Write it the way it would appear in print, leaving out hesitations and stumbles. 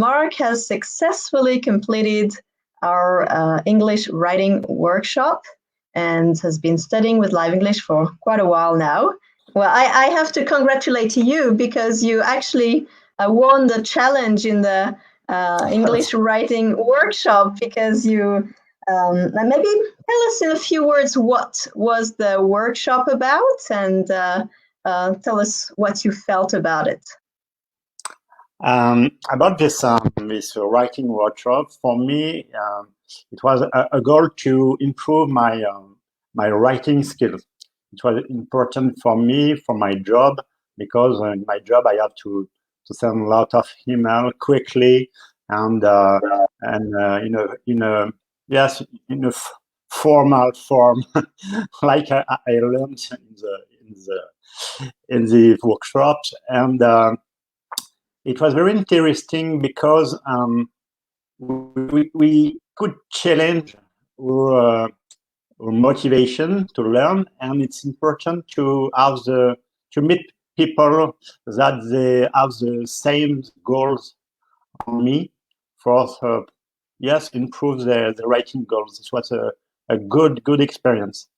Marc has successfully completed our English writing workshop and has been studying with Live English for quite a while now. Well, I have to congratulate you because you actually won the challenge in the English writing workshop, because you maybe tell us in a few words what was the workshop about, and tell us what you felt about it. About this writing workshop, for me, it was a goal to improve my writing skills. It was important for me for my job, because in my job I have to send a lot of email quickly, and in a formal form, like I learned in the workshops. And it was very interesting because we could challenge our motivation to learn, and it's important to meet people that they have the same goals on me for improve the writing goals. It was a good experience.